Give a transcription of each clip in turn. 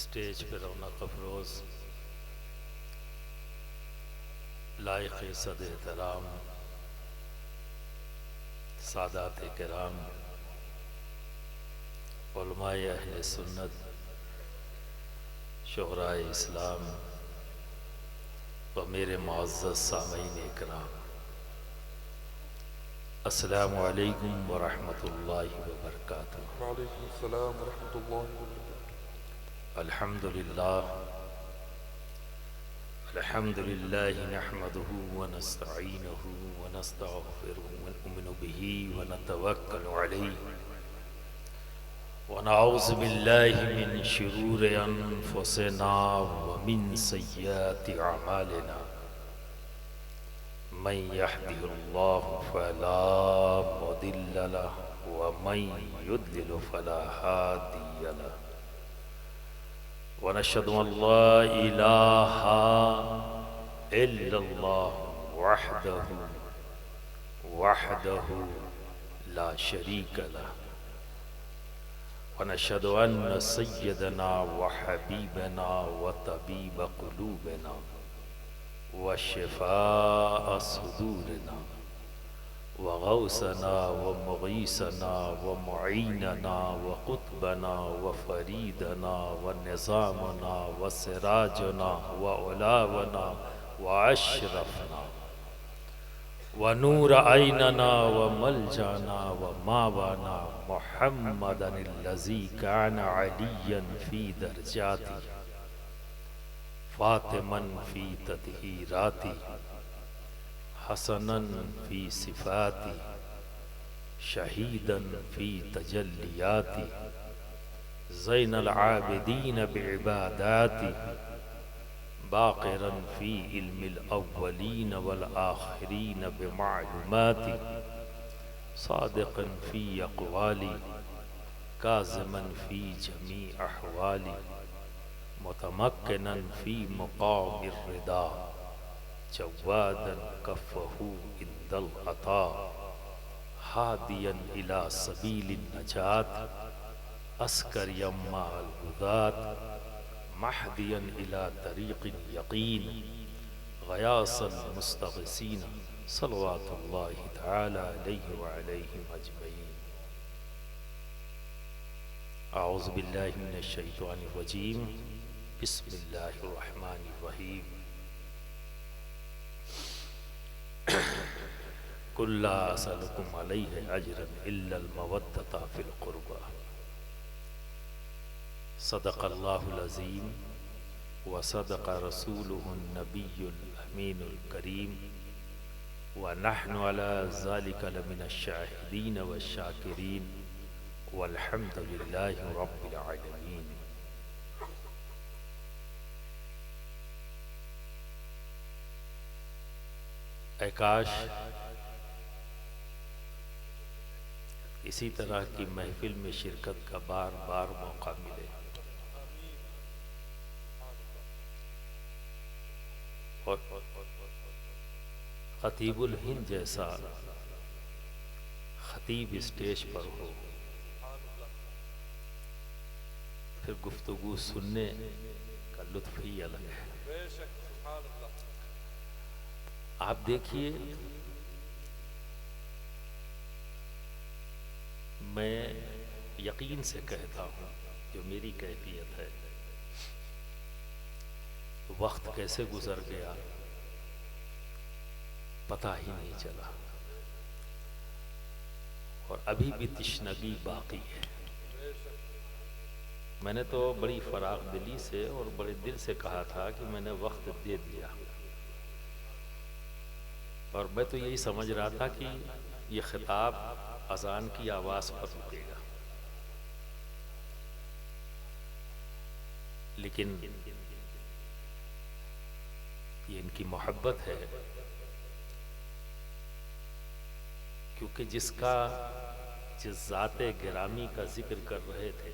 Stage पर रौनक अफरोज़ लायक सद एहतराम सादात किराम उलमाए अहले सुन्नत शुहराए इस्लाम व मेरे मुअज़्ज़ज़ सामीन इकराम, अस्सलामु अलैकुम व रहमतुल्लाहि व बरकातुहू। वालेकुम अस्सलाम वरहमतुल्लाहि वबरकातुहू। अल्हम्दुलिल्लाह अल्हम्दुलिल्लाहि नहमदुहु व नस्तईनुहु व नस्तगफिरुहु व नुमिनु बिही व नतवक्कलु अलैहि व नऊज़ु बिल्लाहि मिन शुरूरि अनफुसिना व मिन सय्यिआति अमालिना। मन यहदिहिल्लाहु फला मुदिल्ल लहु व मन युद्लिल फला हादिय लहु। वनशहदु अल्ला इलाहा इल्लल्लाह वहदहु वहदहु ला शरीक लहु। वनशहदु अन्न सय्यदना व हबीबना व तबीब क़ुलूबिना व शिफ़ाअ सुदूरिना व गौसना व मुगीसना व मुईनना व कुतबना व फरीदना व निज़ामना व सिराजना व उलावना व अशरफना व नूर आइनना व मलजाना व मावाना मुहम्मदनिल्लज़ी कान अलिय्यन फ़ी दरजाती फ़ातिमन फ़ी तत्हीराती हसनन फ़ी सिफ़ाती शहीदन फ़ी तजल्लियाती ज़ैनल आबिदीन बिइबादाती बाक़िरन फ़ी इल्मिल अव्वलीन वल आख़िरीन बिमालूमाती सादिक़न फ़ी अक़वाली काज़िमन फ़ी जमी अहवाली मुतमक्किनन फ़ी मुक़ामिर रिदा जवादन कफ़हू इंदल अता हादियन इला सबीलिन नजात अस्कर यम्मा अल गुदात महदियन इला तरीक़िन यक़ीन ग़यासल मुस्तग़ीसीन सल्लल्लाहु तआला अलैहि व अलैहिम अजमईन। अऊज़ु बिल्लाहि मिनश शैतानिर रजीम। बिस्मिल्लाहिर रहमानिर रहीम। कुल ला असअलुकुम अलैहि अजरन इल्लल मवद्दता फिल क़ुरबा। सदक़ल्लाहुल अज़ीम व सदक़ रसूलुहुन नबियुल अमीनुल करीम व नहनु अला ज़ालिका लमिनश शाहिदीन वश शाकिरीन वल्हम्दुलिल्लाहि रब्बिल आलमीन। ऐ काश इसी तरह की महफिल में शिरकत का बार बार मौका मिले और खतीबुल हिंद जैसा खतीब स्टेज पर हो, फिर गुफ्तगू सुनने का लुत्फ ही अलग है। आप देखिए, मैं यकीन से कहता हूँ, जो मेरी कैफियत है, वक्त कैसे गुजर गया पता ही नहीं चला और अभी भी तिश्नगी बाकी है। मैंने तो बड़ी फराग दिली से और बड़े दिल से कहा था कि मैंने वक्त दे दिया और मैं तो यही समझ रहा था कि ये खिताब अजान की आवाज़ पर रुकेगा, लेकिन ये इनकी मोहब्बत है, क्योंकि जिस ज़ाते गिरामी का जिक्र कर रहे थे,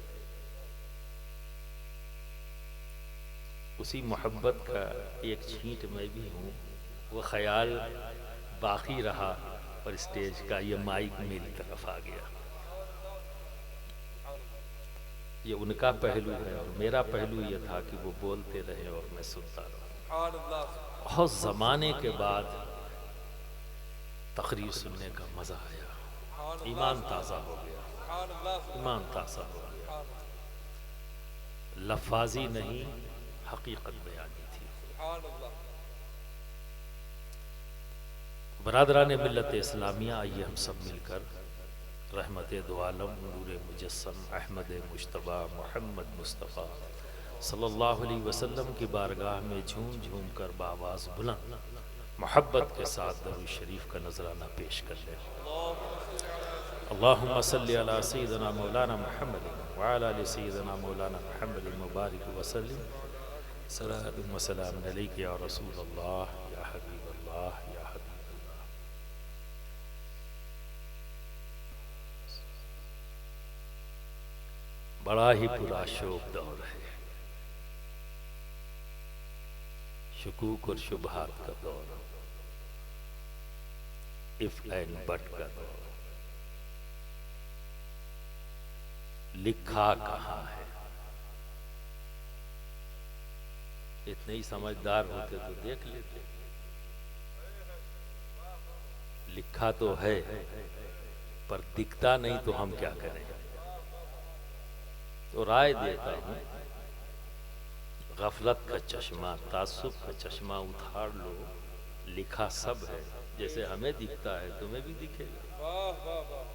उसी मोहब्बत का एक छींट मैं भी हूँ। वो ख्याल बाकी रहा और स्टेज का ये माइक मेरी तरफ आ गया। ये उनका पहलू है और मेरा पहलू ये था कि वो बोलते रहे और मैं सुनता रहा। सुभान अल्लाह। बहुत ज़माने के बाद तकरीर सुनने का मज़ा आया, सुभान ईमान ताज़ा हो गया, सुभान अल्लाह। ईमान ताज़ा हो गया। सुभान लफाजी नहीं, हकीकत बयानी थी। अल्लाह। बरादरान मिल्लत इस्लामिया, आइए हम सब मिलकर रहमत दो आलम नूर मुजस्सम अहमद मुश्तबा मोहम्मद मुस्तफ़ा सल्लल्लाहु अलैहि वसल्लम की बारगाह में झूम झूम कर बावाज़ बुलंद मोहब्बत के साथ दरूद शरीफ का नजराना पेश कर लें। अल्लाहुम्मा सल्ली अला सय्यिदना मौलाना मुहम्मद व अला आलि सय्यिदना मौलाना मुहम्मद मुबारिक व सल्लिम सलातु व सलाम अलैका या रसूल अल्लाह या हबीब अल्लाह या हबीब अल्लाह। बड़ा ही पुरशोक दौर है, शुकूक और शुबहात का दौर, इफ एंड बट का दौर। लिखा कहाँ है? इतने ही समझदार होते तो देख लेते। लिखा तो है पर दिखता नहीं, तो हम क्या करें? तो राय देता हूं, गफलत का चश्मा, तासुब का चश्मा उतार लो। लिखा सब है, जैसे हमें दिखता है तुम्हें भी दिखेगा। वाह वाह वाह।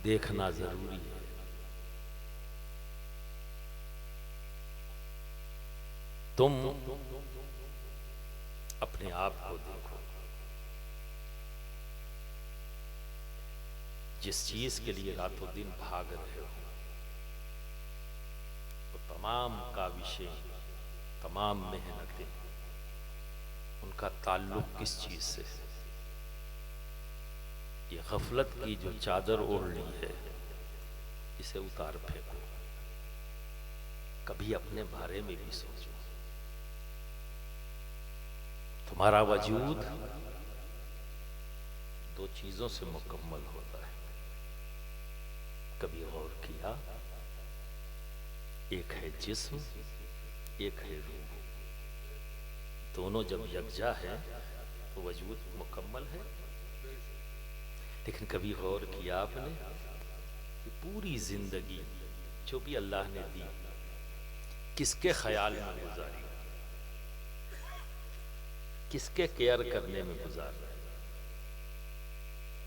देखना जरूरी है। तुम अपने आप को देखो, जिस चीज के लिए रातों दिन भाग रहे हो, तो तमाम काविशें, तमाम मेहनतें, उनका ताल्लुक किस चीज से है? ये गफलत की जो चादर ओढ़ ली है, इसे उतार फेंको। कभी अपने बारे में भी सोचो। तुम्हारा वजूद दो चीजों से मुकम्मल होता है, कभी गौर किया? एक है जिस्म, एक है रूह। दोनों जब यकजा है तो वजूद मुकम्मल है। लेकिन कभी गौर किया आपने कि पूरी जिंदगी जो भी अल्लाह ने दी, किसके ख्याल में गुजारी, किसके केयर करने में गुजारी?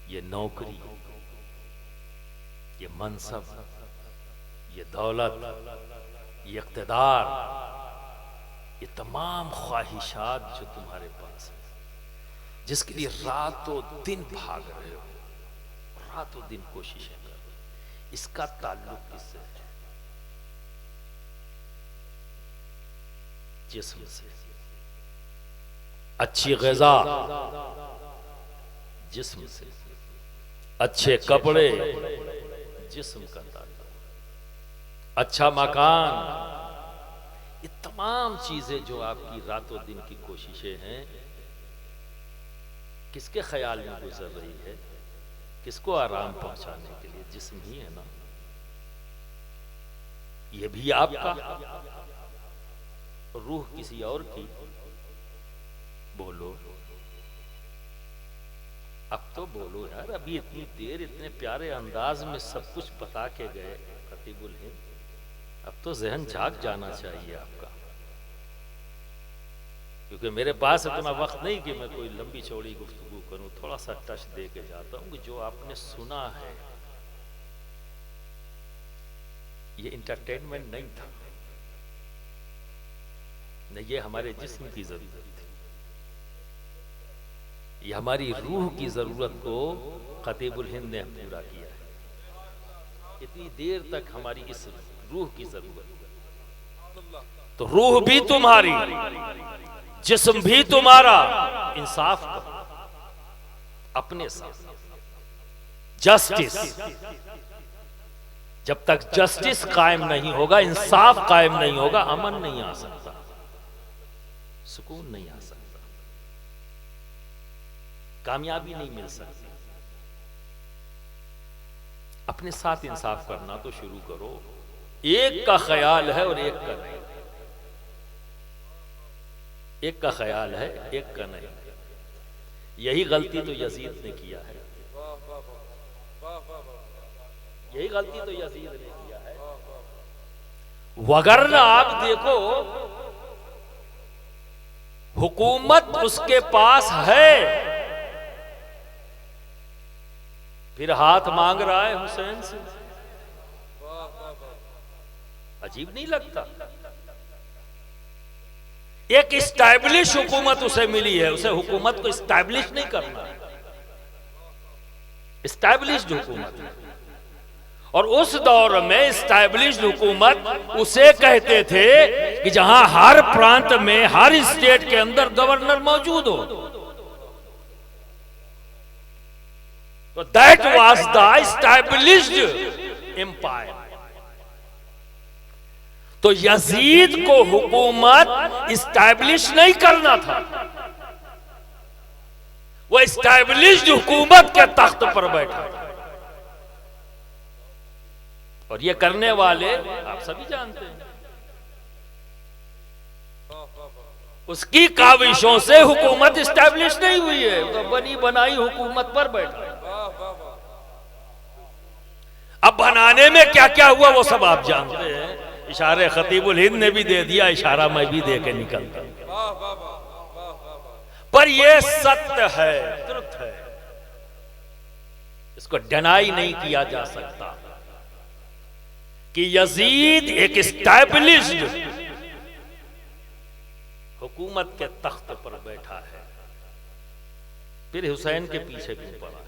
ये नौकरी, ये मनसब, ये दौलत, ये इक़्तिदार, ये तमाम ख्वाहिशात जो तुम्हारे पास है, जिसके लिए रातों दिन भाग रहे हो, रातों दिन कोशिशें कर रहे हो, इसका ताल्लुक किससे है? जिस्म से। अच्छी ग़िज़ा जिस्म से, अच्छे कपड़े जिस्म का ताल्लुक, अच्छा मकान, ये तमाम चीजें जो आपकी रातों दिन की कोशिशें हैं, किसके ख्याल में गुजर रही है? किसको आराम पहुंचाने के लिए? जिस्म ही है ना। ये भी आपका, रूह किसी और की। बोलो, अब तो बोलो यार। अभी इतनी देर इतने प्यारे अंदाज में सब कुछ बता के गए खतीबुल हिंद, अब तो जहन जाग जाना चाहिए आपका। क्योंकि मेरे पास इतना वक्त नहीं कि मैं कोई लंबी चौड़ी गुफ्तगू करूं, थोड़ा सा टच दे के जाता हूं कि जो आपने सुना है ये इंटरटेनमेंट नहीं था, न ये हमारे जिस्म की जरूरत थी, ये हमारी रूह की जरूरत को खतीबुल हिंद ने पूरा किया है। इतनी देर तक हमारी इस रूह की जरूरत है। तो रूह भी तुम्हारी, जिस्म भी तुम्हारा। इंसाफ करो अपने साथ। जस्टिस, जब तक जस्टिस कायम नहीं होगा, इंसाफ कायम नहीं होगा, अमन नहीं आ सकता, सुकून नहीं आ सकता, कामयाबी नहीं मिल सकती। अपने साथ इंसाफ करना तो शुरू करो। एक का ख्याल है और एक का नहीं, एक का ख्याल है एक का नहीं। यही गलती तो यजीद ने किया है, वाह वाह वाह वाह वाह वाह यही गलती तो यजीद ने किया है। वगरना आप देखो हुकूमत उसके पास है, फिर हाथ मांग रहा है हुसैन से। वाह वाह वाह अजीब नहीं लगता? एक इस्टैब्लिश हुकूमत उसे मिली है, उसे हुकूमत को इस्टैब्लिश नहीं करना, इस्टैब्लिश्ड हुकूमत है। और उस दौर में इस्टैब्लिश्ड हुकूमत उसे कहते थे कि जहां हर प्रांत में हर स्टेट के अंदर गवर्नर मौजूद हो। तो that was the established empire. तो यजीद को हुकूमत इस्टैब्लिश नहीं करना था, वो इस्टैब्लिश्ड हुकूमत के तख्त पर बैठा था। और ये करने वाले आप सभी जानते हैं, उसकी काविशों से हुकूमत इस्टैब्लिश नहीं हुई है, तो बनी बनाई हुकूमत पर बैठा है। अब बनाने में क्या क्या हुआ वो सब आप जानते हैं। इशारे खतीबुल हिंद ने भी दे दिया, इशारा मैं भी दे के निकलता। पर ये सत्य है, ट्रुथ है, इसको डिनाई नहीं किया जा सकता कि यजीद एक इस्टैब्लिश्ड हुकूमत के तख्त पर बैठा है, फिर हुसैन के पीछे क्यों पड़ा है?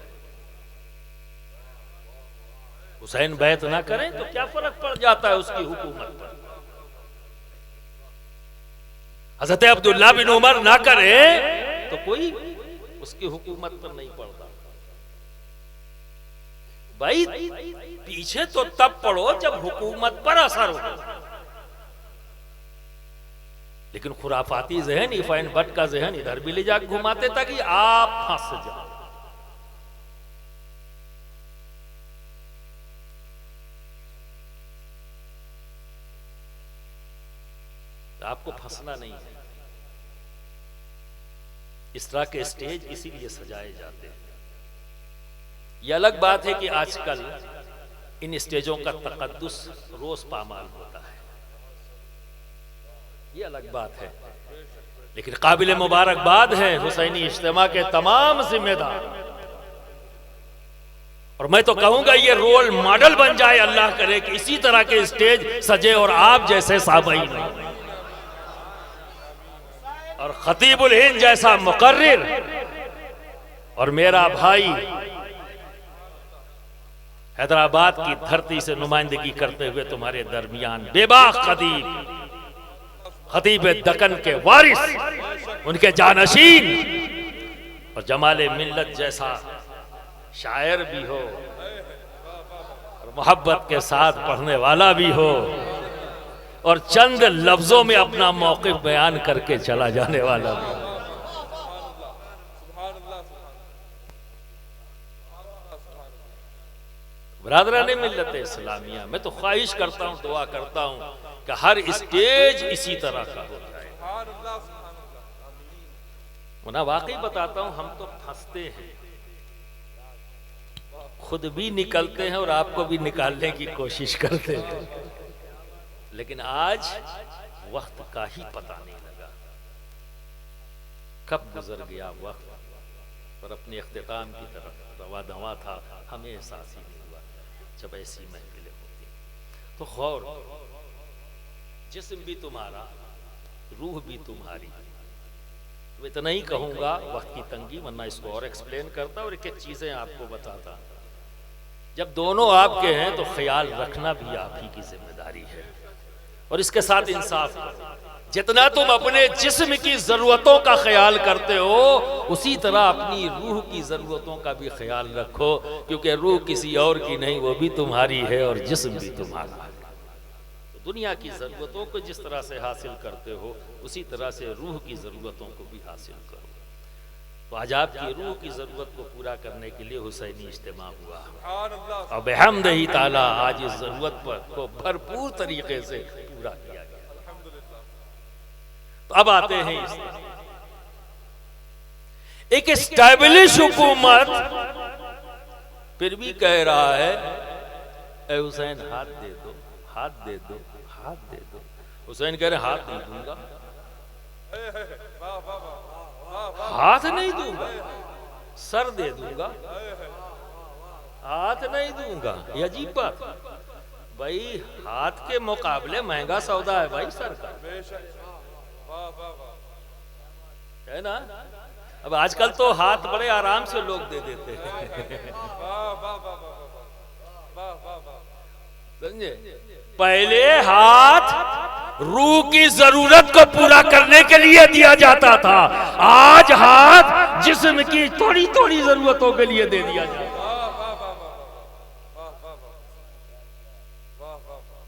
हुसैन बैत ना करें तो क्या फर्क पड़ जाता है उसकी हुकूमत पर? हज़रत अब्दुल्ला बिन उमर ना करे तो कोई उसकी हुकूमत पर नहीं पड़ता। भाई पीछे तो तब पड़ो जब हुकूमत पर असर हो। लेकिन खुराफाती जहन, इफाइन भट्ट का जहन इधर भी ले जाकर घुमाते ताकि आप फंस जाओ। आपको फंसना नहीं है। इस तरह के स्टेज इसीलिए सजाए जाते हैं। यह अलग बात है कि आजकल इन स्टेजों का तकद्दुस रोज पामाल होता है, यह अलग बात है। लेकिन काबिल मुबारकबाद है हुसैनी इज्तिमा के तमाम जिम्मेदार। और मैं तो कहूंगा ये रोल मॉडल बन जाए, अल्लाह करे कि इसी तरह के स्टेज सजे और आप जैसे साबईन और खतीबुल हिंद जैसा मुकर्रिर और मेरा भाई हैदराबाद की धरती से नुमाइंदगी करते हुए तुम्हारे दरमियान बेबाक खतीब दक्कन के वारिस, उनके जानशीन और जमाले मिल्लत जैसा शायर भी हो और मोहब्बत के साथ पढ़ने वाला भी हो और चंद लफ्जों में अपना मौक़िफ़ बयान करके चला जाने वाला भी। बरादराने मिल्लत इस्लामिया, मैं तो ख्वाहिश करता हूँ, दुआ करता हूँ कि हर स्टेज इसी तरह का हो जाए। वरना वाकई बताता हूँ, हम तो फंसते हैं, खुद भी निकलते हैं और आपको भी निकालने की कोशिश करते हैं। लेकिन आज वक्त का ही पता नहीं लगा, कब गुजर गया वक्त और अपने इख्तिताम की तरफ रवा दवा था, हमें एहसास ही नहीं हुआ। जब ऐसी महफिलें होती तो गौर, जिस्म भी तुम्हारा, रूह भी तुम्हारी। तो इतना ही कहूंगा, वक्त की तंगी, वरना इसको और एक्सप्लेन करता और एक एक चीजें आपको बताता। जब दोनों आपके हैं तो ख्याल रखना भी आप ही की जिम्मेदारी है। और इसके साथ इंसाफ, जितना तुम अपने जिस्म की जरूरतों का ख्याल करते हो उसी तरह अपनी रूह की जरूरतों का भी ख्याल रखो, क्योंकि रूह किसी और की नहीं, वो भी तुम्हारी है और जिस्म भी तुम्हारा है। तो दुनिया की जरूरतों को जिस तरह से हासिल करते हो उसी तरह से रूह की जरूरतों को भी हासिल करो। तो आज आपकी रूह की जरूरत को पूरा करने के लिए हुसैनी इज्तिमा हुआ सुभान अल्लाह, और बेहम्दिही ताला आज इस जरूरत पर को भरपूर तरीके से पूरा किया गया। अल्हम्दुलिल्लाह। तो अब आते हैं इस एक स्टैब्लिश हुकूमत फिर भी कह रहा है ए हुसैन हाथ दे दो, हाथ दे दो, हाथ दे दो। हुसैन कह रहे हाथ नहीं दूंगा, वाह वाह वाह वाह, हाथ नहीं दूंगा, सर दे दूंगा, हाथ नहीं दूंगा। ये अजीब बात भाई, हाथ के मुकाबले महंगा सौदा है भाई सर का, बेशक, वाह वाह वाह, है ना। अब आजकल तो हाथ बड़े आराम से लोग दे देते हैं, वाह वाह वाह वाह वाह वाह, समझे। पहले हाथ रूह की जरूरत को पूरा करने के लिए दिया जाता था, आज हाथ जिस्म की थोड़ी थोड़ी जरूरतों के लिए दे दिया जाता है। वाह वाह वाह वाह वाह वाह वाह वाह,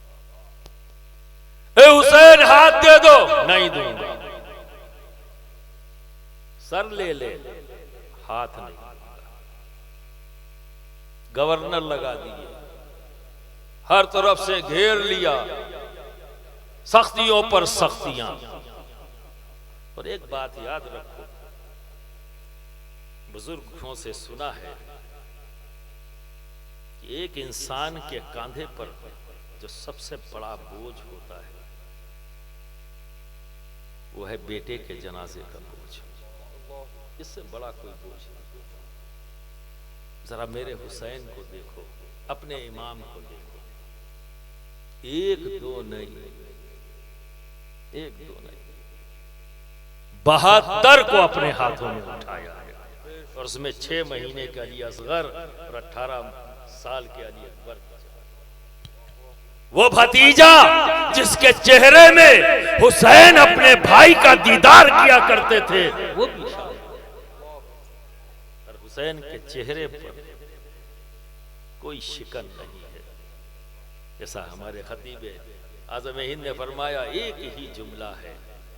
ए हुसैन हाथ दे दो, नहीं दूंगा। सर ले ले, हाथ नहीं दूंगा। गवर्नर लगा दिए, हर तरफ से घेर लिया, सख्तियों पर सख्तियां। और एक बात याद रखो, बुजुर्गों से सुना है कि एक इंसान के कांधे पर जो सबसे बड़ा बोझ होता है वो है बेटे के जनाजे का बोझ। इससे बड़ा कोई बोझ नहीं। जरा मेरे हुसैन को देखो, अपने इमाम को देखो, एक दो नहीं, एक दो नहीं, 72 को अपने हाथों में उठाया है। और उसमें 6 महीने का अली असगर और 18 साल के अली अकबर, वो भतीजा जिसके चेहरे में हुसैन अपने भाई का दीदार किया करते थे, वो भी और हुसैन के चेहरे पर कोई शिकन नहीं है। जैसा हमारे खतीब आज़म हिंद ने फरमाया, एक ही जुमला है,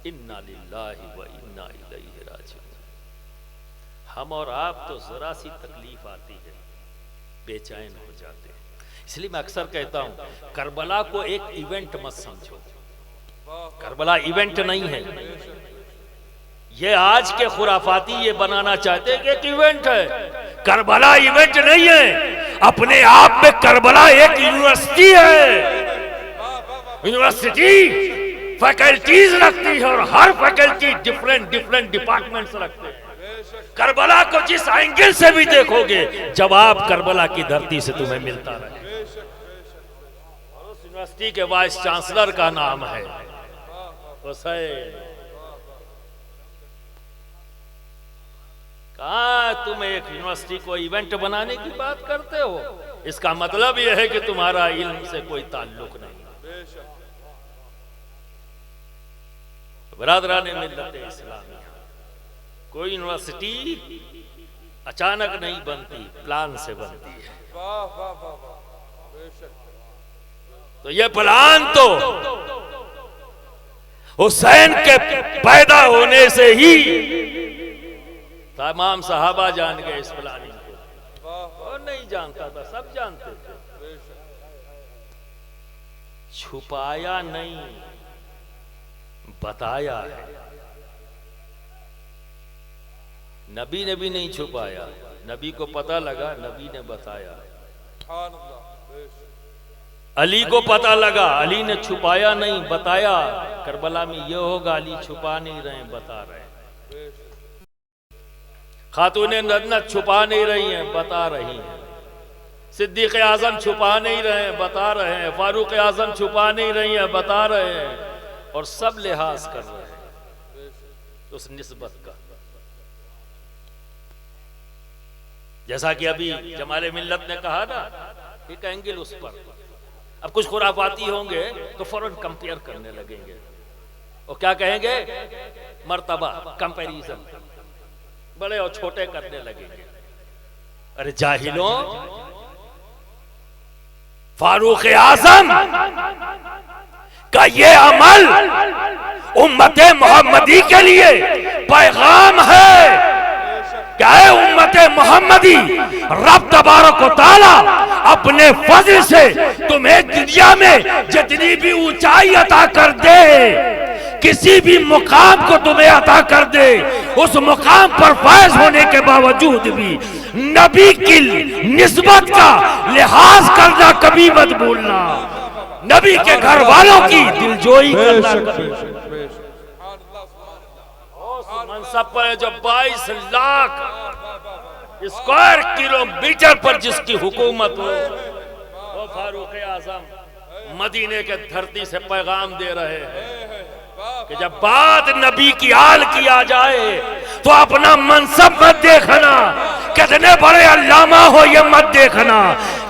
इन्ना लिल्लाहि व इन्ना इलैहि राजिऊन। हम और आप तो जरा सी तकलीफ आती है बेचैन हो जाते हैं। इसलिए मैं अक्सर कहता हूं, करबला को एक इवेंट मत समझो। करबला इवेंट नहीं है। ये आज के खुराफाती ये बनाना चाहते हैं कि एक इवेंट है। करबला इवेंट नहीं है, अपने आप में करबला एक यूनिवर्सिटी है। यूनिवर्सिटी फैकल्टीज रखती है और हर फैकल्टी डिफरेंट डिफरेंट डिपार्टमेंट्स रखते हैं। करबला को जिस एंगल से भी देखोगे, जवाब करबला की धरती से तुम्हें मिलता रहे। उस यूनिवर्सिटी के वाइस चांसलर का नाम है हुसैन। कहा तुम एक यूनिवर्सिटी को इवेंट बनाने की बात करते हो, इसका मतलब यह है कि तुम्हारा इल्म से कोई ताल्लुक नहीं। बरादरान मिल्लत इस्लामिया, कोई यूनिवर्सिटी अचानक नहीं बनती, प्लान से बनती है। वाह वाह वाह वाह, बेशक। तो ये प्लान तो हुसैन के पैदा होने से ही तमाम सहाबा जान गए इस प्लानिंग को। और नहीं जानता था, सब जानते थे। छुपाया नहीं, बताया है। नबी ने भी नहीं छुपाया, नबी को पता लगा, नबी ने बताया। अली को पता लगा, अली ने छुपाया नहीं, बताया। करबला में यह होगा, अली छुपा नहीं रहे, बता रहे हैं। खातूने नदनत छुपा नहीं रही हैं, बता रही हैं। सिद्दीक़ आज़म छुपा नहीं रहे हैं, बता रहे हैं। फारूक आज़म छुपा नहीं रही हैं, बता रहे हैं। और सब लिहाज कर रहे हैं उस निस्बत का। जैसा कि अभी जमाले मिल्लत ने कहा ना, एक एंगल उस पर। अब कुछ खुराफाती होंगे तो फौरन कंपेयर करने लगेंगे। और क्या कहेंगे? मर्तबा, कंपैरिजन, बड़े और छोटे करने लगेंगे। अरे जाहिलों, फारूक आज़म का ये अमल उम्मते मोहम्मदी के लिए पैगाम है। क्या है उम्मत मोहम्मदी, रब तबारक व तआला अपने फजल से तुम्हें दुनिया में जितनी भी ऊंचाई अता कर दे, किसी भी मुकाम को तुम्हें अता कर दे, उस मुकाम पर फैज होने के बावजूद भी नबी की निस्बत का लिहाज करना कभी मत भूलना। नबी के घर वालों की दिलजोई करना मनसब पर जो 22 लाख स्क्वायर किलोमीटर पर जिसकी हुकूमत हो, वो फारूक आजम मदीने के धरती से पैगाम दे रहे हैं कि जब बात नबी की आल किया जाए तो अपना मनसब मत देखना, कितने बड़े अल्लामा हो ये मत देखना,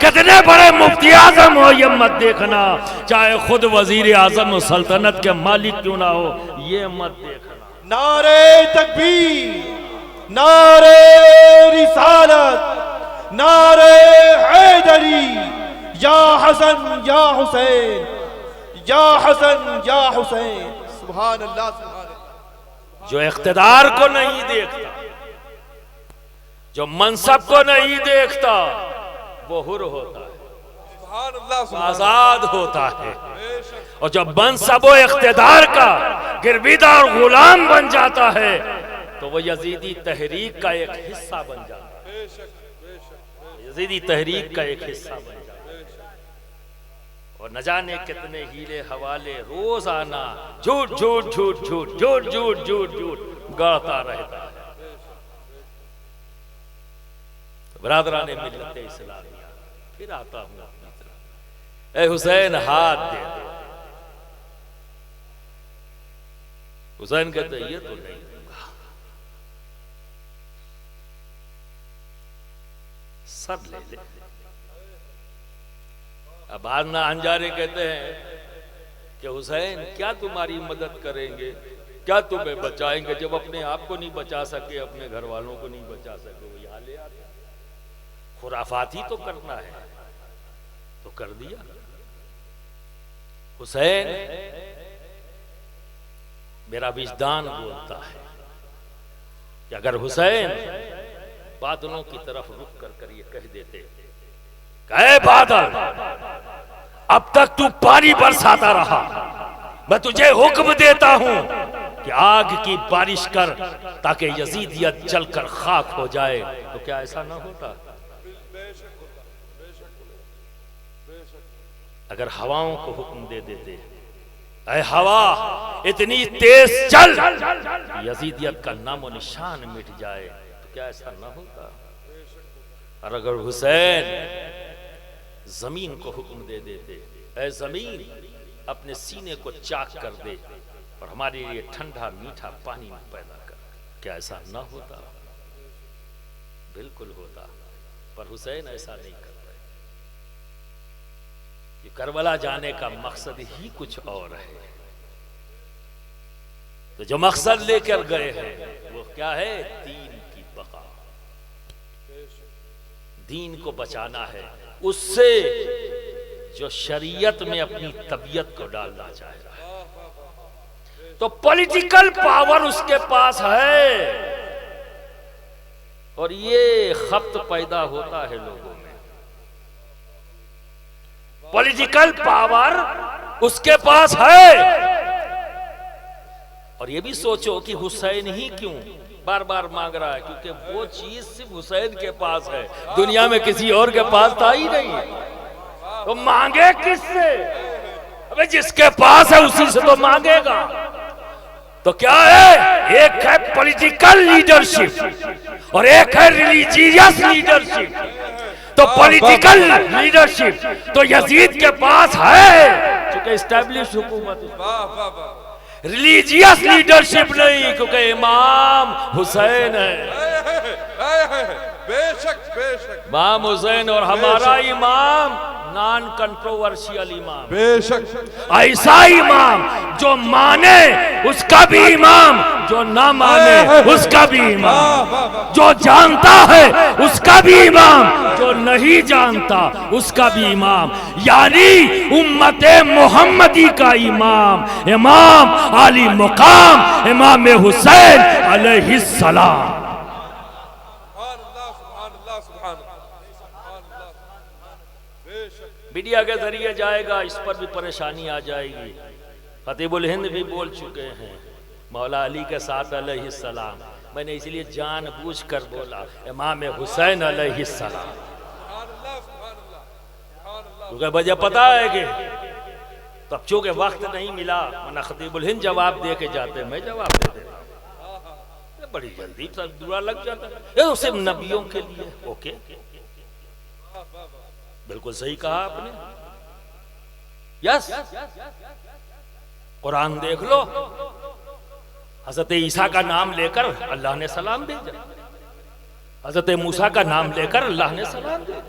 कितने बड़े मुफ्ती आजम हो ये मत देखना, चाहे खुद वजीर आजम सल्तनत के मालिक क्यों ना हो ये मत देखना। नारे तकबीर, नारे रिसालत, नारे हैदरी, या हसन या हुसैन, या हसन या हुसैन। सुभान अल्लाह, सुभान अल्लाह। जो इख्तिदार को नहीं देखता, जो मनसब को नहीं देखता, वो हुर होता है, आजाद होता है। और जब मनसब व इख्तिदार का गिरविदा और गुलाम बन जाता है तो वो यजीदी तहरीक का एक हिस्सा बन जाता है, यजीदी तहरीक का एक हिस्सा बन जाता है। और न जाने कितने हीले हवाले रोजाना झूठ झूठ झूठ झूठ झूठ झूठ झूठ झूठ गढ़ता रहता है। तो बरादराने मिल्लत इस्लामिया, फिर आता हूं अपनी तरफ। ए हुसैन हाथ दे दे। हुसैन कहते ये तो नहीं दूंगा, सब ले ले। अब आना अंजारे कहते हैं कि हुसैन क्या तुम्हारी मदद करेंगे, क्या तुम्हें बचाएंगे, जब अपने आप को नहीं बचा सके, अपने घर वालों को नहीं बचा सके, वो यहाँ ले आते। खुराफात ही तो करना है तो कर दिया। हुसैन, मेरा विजदान बोलता है कि अगर हुसैन बादलों की तरफ रुक कर ये कह देते, कहे बादल अब तक तू पानी बरसाता रहा, मैं तुझे हुक्म देता हूं कि आग की बारिश कर ताकि यजीदियत जलकर खाक हो जाए, तो क्या ऐसा ना होता? अगर हवाओं को हुक्म दे देते, ऐ हवा इतनी तेज चल यजीदियत का नामो निशान मिट जाए, तो क्या ऐसा ना होता? और अगर हुसैन जमीन को हुक्म दे देते, ऐ जमीन अपने सीने को चाक कर दे और हमारे लिए ठंडा मीठा पानी पैदा कर, क्या ऐसा ना होता? बिल्कुल होता। पर हुसैन ऐसा नहीं कर रहे। ये करबला जाने का मकसद ही कुछ और है। तो जो मकसद लेकर गए हैं वो क्या है? दीन की बका, दीन को बचाना है उससे जो शरीयत में अपनी तबीयत को डालना चाह रहा है। तो पॉलिटिकल पावर उसके पास है और ये खप्त पैदा होता है लोगों में। पॉलिटिकल पावर उसके पास है। और ये भी सोचो कि हुसैन ही क्यों बार बार मांग रहा है, क्योंकि वो चीज सिर्फ हुसैन के पास है, दुनिया में किसी और के पास था ही नहीं। तो मांगे किससे? अबे जिसके पास है उसी से तो मांगेगा। तो क्या है? एक है पॉलिटिकल लीडरशिप और एक है रिलीजियस लीडरशिप। तो पॉलिटिकल लीडरशिप तो यजीद के पास है क्योंकि एस्टैब्लिश हुकूमत। रिलीजियस लीडरशिप नहीं, क्योंकि इमाम हुसैन है। बेशक बेशक इमाम हुसैन और हमारा इमाम नॉन कंट्रोवर्शियल इमाम, बेशक ऐसा इमाम जो माने उसका भी इमाम, जो ना माने उसका भी इमाम, जो जानता है उसका भी इमाम, जो नहीं जानता उसका भी इमाम, यानी उम्मते मोहम्मदी का इमाम, इमाम आली मुकाम इमाम हुसैन अलैहिस्सलाम। मीडिया के जरिए जाएगा, इस पर भी परेशानी आ जाएगी। खतीबुल हिंद भी बोल चुके हैं मौला अली के साथ अलैहिस्सलाम। मैंने इसलिए जानबूझकर बोला इमाम हुसैन अलैहिस्सलाम, क्योंकि मुझे पता है कि तब चूंकि वक्त नहीं मिला वरना खतीबुल हिंद जवाब दे के जाते, मैं जवाब दे देता, बड़ी जल्दी सब बुरा लग जाता। ये तो सिर्फ नबियों के लिए। ओके, बिल्कुल सही कहा आपने। यस, कुरान देख लो, हजरत ईसा का नाम लेकर अल्लाह ने सलाम भेजा, हजरत मूसा का नाम लेकर अल्लाह ने सलाम भेजा,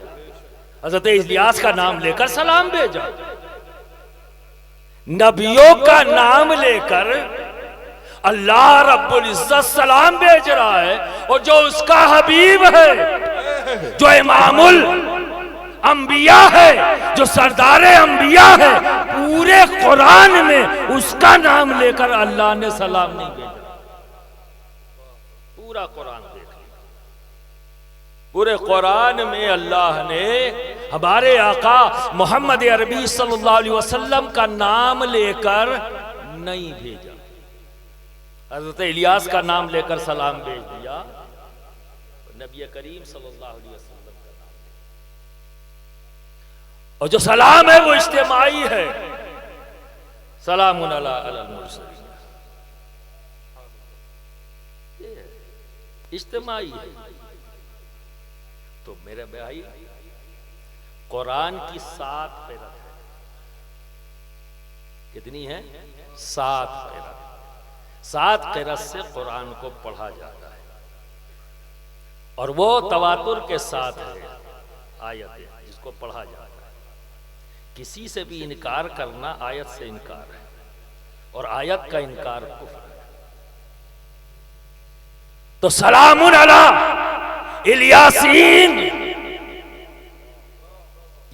हजरत इलियास का नाम लेकर सलाम भेजा। नबियों का नाम लेकर अल्लाह रब्बुल इज्जत सलाम भेज रहा है, और जो उसका हबीब है, जो इमामुल अंबिया है, जो सरदारे अंबिया है, पूरे कुरान में उसका नाम लेकर अल्लाह ने सलाम नहीं भेजा। पूरा कुरान देख लिया, पूरे कुरान में अल्लाह ने हमारे आका मोहम्मद अरबी सल्लल्लाहु अलैहि वसल्लम का नाम लेकर नहीं भेजा। हजरत इलियास का नाम लेकर सलाम भेज दिया, नबी करीम सल्लल्लाहु अलैहि वसल्लम का नाम। और जो सलाम है वो इज्तिमाई है, सलामुन अला अलल मुरसलीन, इज्तिमाई है। तो मेरे भाई, कुरान की 7 क़िरात है। कितनी है? 7 क़िरात। 7 क़िरात से कुरान को पढ़ा जाता है, और वो तवातुर के साथ है आयत है जिसको पढ़ा जाता है। किसी से भी इनकार करना आयत से इनकार है, और आयत का इनकार कुफ्र है। तो सलामुन अला इलियासीन,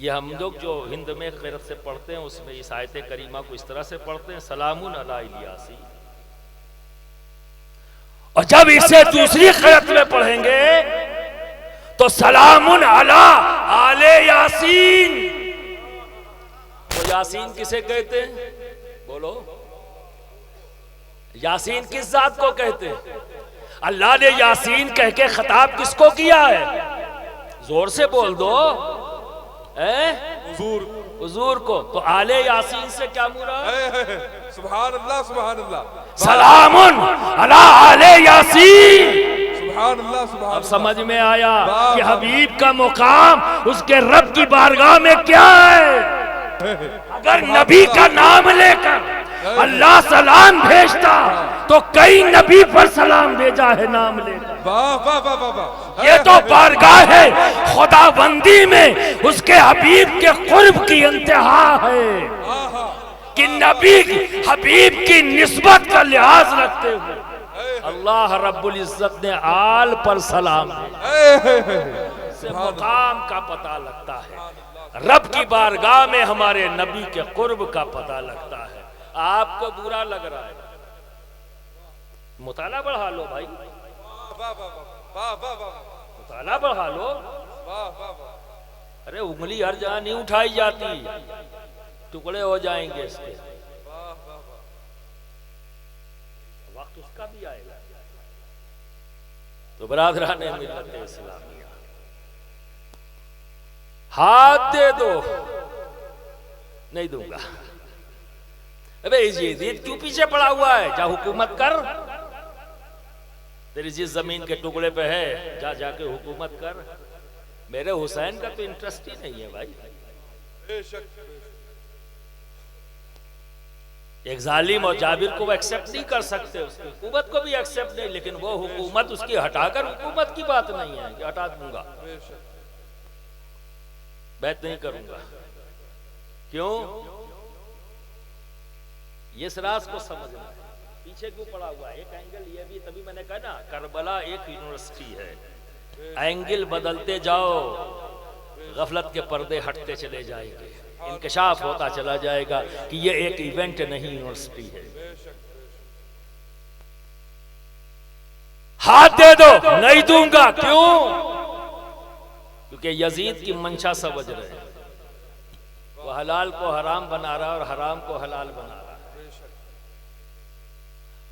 ये हम लोग जो हिंद में क़िरात से पढ़ते हैं उसमें इस आयत करीमा को इस तरह से पढ़ते हैं, सलामुन अला इलियासीन। और जब इसे दूसरी क़िरात में पढ़ेंगे तो सलामुन अला आले यासीन। तो यासीन किसे कहते हैं? बोलो, यासीन किस जात को कहते हैं? अल्लाह ने यासीन कह के खिताब किसको किया है? जोर से बोल दो, हुजूर को। तो आले यासीन से क्या मुराद? सुभान अल्लाह, सुभान अल्लाह। सलामुन अला आले यासीन। सुभान अल्लाह, सुभान। अब समझ में आया कि हबीब का मुकाम उसके रब की बारगाह में क्या है। अगर नबी का नाम लेकर अल्लाह सलाम भेजता तो कई नबी पर सलाम भेजा है नाम लेकर। वाह वाह वाह वाह वाह। ये तो बारगाह है खुदाबंदी में उसके हबीब के कुर्ब की इंतहा है कि नबी हबीब की निस्बत का लिहाज रखते हुए अल्लाह रब्बुल इज्जत ने आल पर सलाम से मुकाम का पता लगता है, रब की बारगाह में हमारे नबी के कुर्ब का पता लगता है। आपको बुरा लग रहा है, मुताला बढ़ा लो भाई, मुताला बढ़ा लो। अरे उंगली हर जगह नहीं उठाई जाती, टुकड़े हो जाएंगे इसके। वक्त उसका भी आएगा। तो बरादरान मिल्लत इस्लामिया, हाथ दे दो। नहीं दूंगा। अबे यजीद क्यों पीछे पड़ा हुआ है? जा हुकूमत कर, तेरी जिस जमीन के टुकड़े पे है जा जाके हुकूमत कर। मेरे हुसैन का तो इंटरेस्ट ही नहीं है भाई। एक जालिम और जाबिर को वो एक्सेप्ट नहीं कर सकते, उसकी हुकूमत को भी एक्सेप्ट नहीं, लेकिन वो हुकूमत उसकी हटाकर हुकूमत की बात नहीं है कि हटा दूंगा, बैत नहीं करूंगा। क्यों? ये राज को समझना है। पीछे क्यों पड़ा हुआ है? एक एंगल ये भी, तभी मैंने कहा ना करबला एक यूनिवर्सिटी है। एंगल बदलते जाओ, गफलत के पर्दे हटते चले जाएंगे, इंकशाफ होता चला जाएगा कि ये एक इवेंट नहीं यूनिवर्सिटी है। हाथ दे दो। नहीं दूंगा। क्यों? क्योंकि यजीद की मंशा समझ रहे हैं। हलाल को हराम बना रहा है और हराम को हलाल बना रहा है।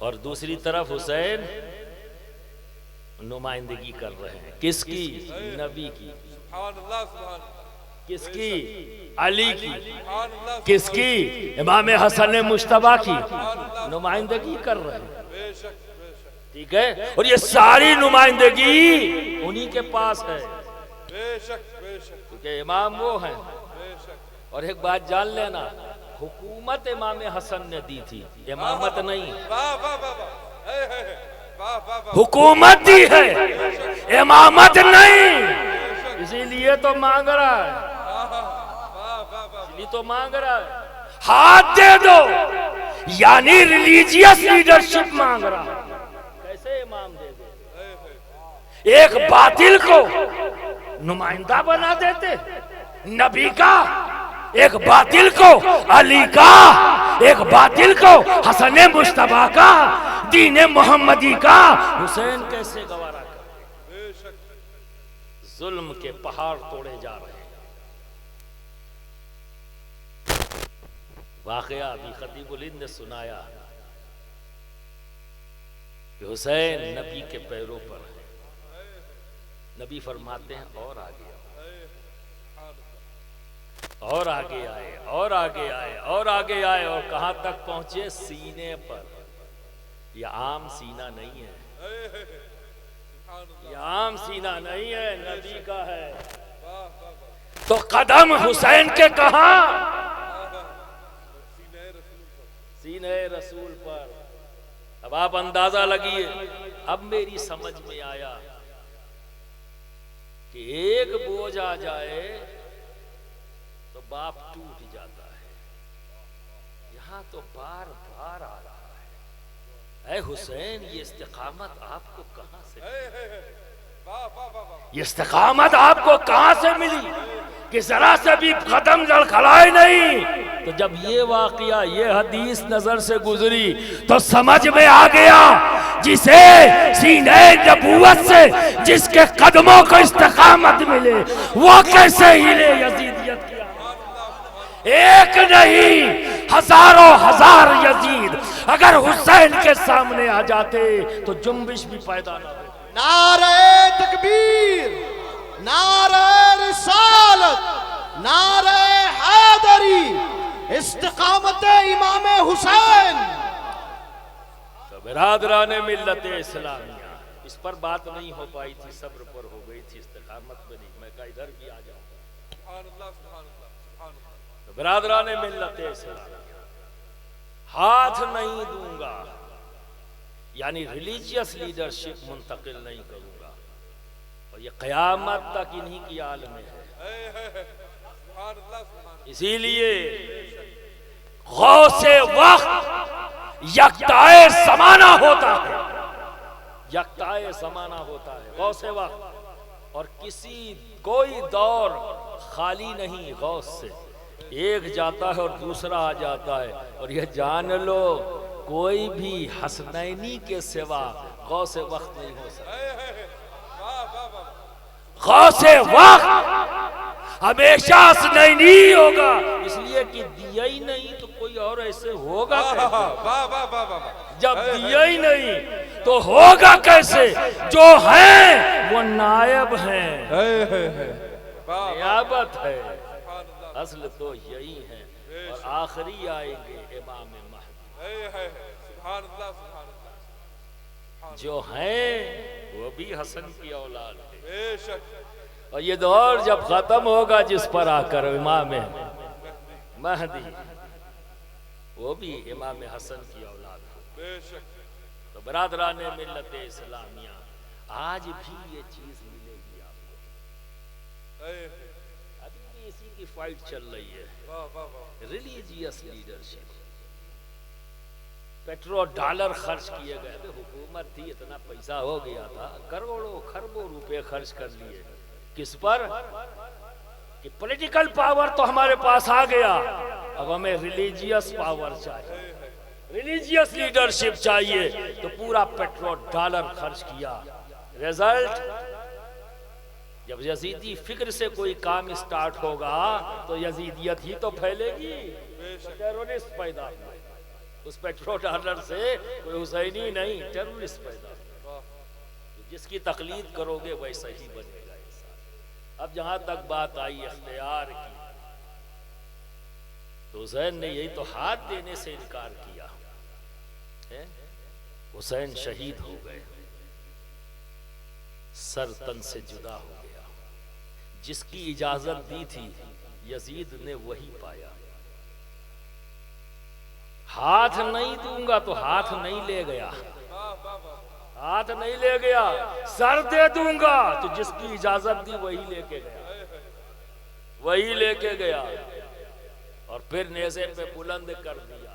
और दूसरी तरफ हुसैन नुमाइंदगी कर रहे हैं किसकी? नबी की। किसकी? अली की। किसकी? इमाम हसन मुश्तबा की नुमाइंदगी कर रहे हैं। ठीक है, और ये सारी नुमाइंदगी उन्हीं के पास है, क्योंकि इमाम वो हैं। और एक बात जान लेना, हुकूमत इमाम हसन ने दी थी, इमामत नहीं। हुकूमत दी है, इमामत नहीं। इसीलिए तो मांग रहा है, इसलिए तो मांग रहा है। हाथ दे दो, यानी रिलीजियस लीडरशिप मांग रहा है। कैसे इमाम दे दे? एक बातिल को नुमाइंदा बना देते, नबी का, एक बातिल को अली का, एक बातिल को हसन मुश्तबा का, दीन मोहम्मदी का हुसैन कैसे गवारा कर? जुल्म के पहाड़ तोड़े जा रहे हैं। वाकया अभी खतीबुल हिंद ने सुनाया कि हुसैन नबी के पैरों पर है। नबी फरमाते हैं और आगे और आगे आए और आगे आए और आगे आए, और कहां तक पहुंचे? सीने पर। यह आम सीना नहीं है, यह आम सीना नहीं है, नबी का है। तो कदम हुसैन के कहां? सीने रसूल पर। अब आप अंदाजा लगिए, अब मेरी समझ में आया कि एक बोझ आ जाए तो बाप टूट जाता है, यहां तो बार बार आ रहा है। ऐ हुसैन, ये इस्तिकामत आपको कहां से मिली? ये इस्तिकामत आपको कहां से मिली कि जरा से भी कदम लड़खड़ाए नहीं? तो जब ये वाकया, ये हदीस नजर से गुजरी तो समझ में आ गया, जिसे सीने नबूवत से जिसके कदमों को इस्तिकामत मिले वो कैसे हिले यजीदियत की। एक नहीं, हजारों हजार यजीद अगर हुसैन के सामने आ जाते तो जुम्बिश भी पैदा न हो। नारे तकबीर, नारे रिसालत, नारे हैदरी, इस्तिकामत इमाम हुसैन। तो बिरादराने मिल्लत इस्लामिया, इस पर बात नहीं हो पाई थी, सब्र पर हो गई थी, इस्तिकामत बनी। मैं कहा इधर भी आ जाऊं। तो बिरादराने मिल्लत इस्लामिया, हाथ नहीं दूंगा, यानी रिलीजियस लीडरशिप मुंतकिल नहीं करूंगा, और ये क़यामत तक इन्हीं की आल में है। इसीलिए गौसे वक्त यक्ताए ज़माना होता है, यक्ताए ज़माना होता है गौसे वक्त। और कोई दौर खाली नहीं गौस से, एक जाता है और दूसरा आ जाता है। और यह जान लो, कोई भी हसनैनी के सिवा गौसे वक्त नहीं हो सकता। गौसे वक्त हमेशा हसनैनी होगा, इसलिए कि दिया ही नहीं तो कोई और ऐसे होगा कैसे? जब दिया ही नहीं तो होगा कैसे? जो है वो नायब है, नियाबत है, असल तो यही है। और आखिरी आएंगे इमाम महदी, जो हैं वो भी हसन की औलाद है। और ये दौर जब खत्म होगा जिस पर आकर इमाम महदी, वो भी इमाम हसन की औलाद है। तो बरादरान मिल्लत इस्लामिया, आज भी ये चीज मिलेगी आपको। अभी भी इसी की फाइट चल रही है, रिलीजियस लीडरशिप। पेट्रोल डॉलर खर्च किए गए, हुकूमत थी, इतना पैसा हो गया था, करोड़ों खरबों रुपए खर्च कर लिए। किस पर? कि पॉलिटिकल पावर तो हमारे पास आ गया, अब हमें रिलीजियस पावर चाहिए, रिलीजियस लीडरशिप चाहिए। तो पूरा पेट्रोल डॉलर खर्च किया, रिजल्ट जब यजीदी फिक्र से कोई काम स्टार्ट होगा तो यजीदियत ही तो फैलेगी, टेररिस्ट पैदा हुए। उस पेट्रो डॉलर से कोई हुसैनी नहीं, टेररिस्ट पैदा हुआ। जिसकी तकलीद करोगे वैसा ही बनेगा इंसान। अब जहां तक बात आई इख्तियार की, तो हुसैन ने यही तो हाथ देने से इनकार किया है। हुसैन शहीद हो गए, सर तन से जुदा हो गया। जिसकी इजाजत दी थी यजीद ने वही पाया। हाथ नहीं दूंगा तो हाथ नहीं ले गया, हाथ नहीं ले गया। सर दे दूंगा तो जिसकी इजाजत दी वही लेके गया, वही लेके गया। और फिर नेज़े पे बुलंद कर दिया।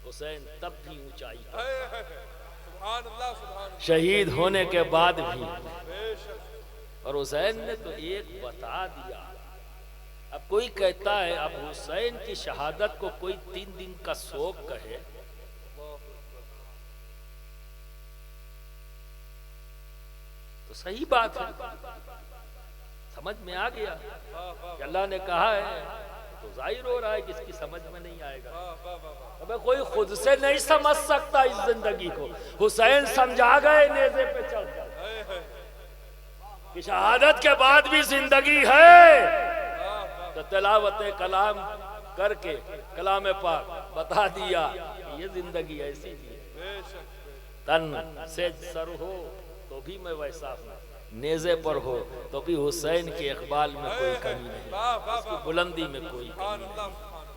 हुसैन तब भी ऊंचाई पर, शहीद होने के बाद भी। और हुसैन ने तो एक बता दिया। अब कोई कहता है अब हुसैन की शहादत को कोई 3 दिन का शोक कहे, तो सही बात है, समझ में आ गया कि अल्लाह ने कहा है तो जाहिर हो रहा है कि इसकी समझ में नहीं आएगा। अबे कोई खुद से नहीं समझ सकता इस जिंदगी को। हुसैन समझा गए नेज़े पे चढ़कर कि शहादत के बाद भी जिंदगी है। तो तिलावत कलाम करके कलाम पाक बता दिया कि ये जिंदगी ऐसी भी है। तन से सर हो तो भी मैं वैसा हूँ, नेज़े पर हो तो भी हुसैन के इकबाल में कोई कमी नहीं, उसकी बुलंदी में कोई कमी नहीं।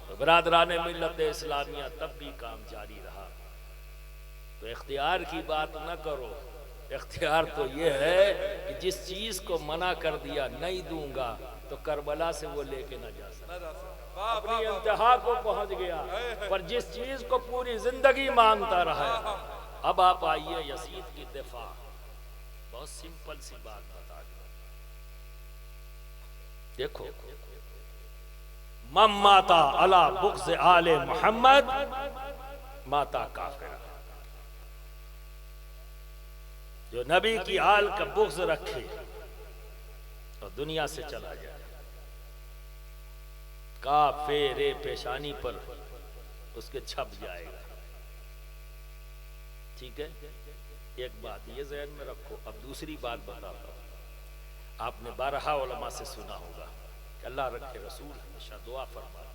तो बरादराने मिल्लत इस्लामिया तब भी काम जारी रहा। तो इख्तियार की बात न करो। इख्तियार तो ये है कि जिस चीज को मना कर दिया नहीं दूंगा तो करबला से वो लेके ना जा सकता, अपनी इंतहा को पहुंच गया। पर जिस चीज को पूरी जिंदगी मांगता रहा। अब आप आइए यजीद की दिफा, बहुत सिंपल सी बात बता दी। देखो, मम माता अला बुग़्ज़ आले मोहम्मद माता काफिरा। जो नबी की आल का बुग़्ज़ रखे और दुनिया से चला जाए, काफिरे पेशानी पर उसके छप जाएगा। ठीक है, एक बात ये ज़हन में रखो। अब दूसरी बात बताता हूँ। आपने बारहा उलमा से सुना होगा कि अल्लाह रखे रसूल हमेशा दुआ फरमाते,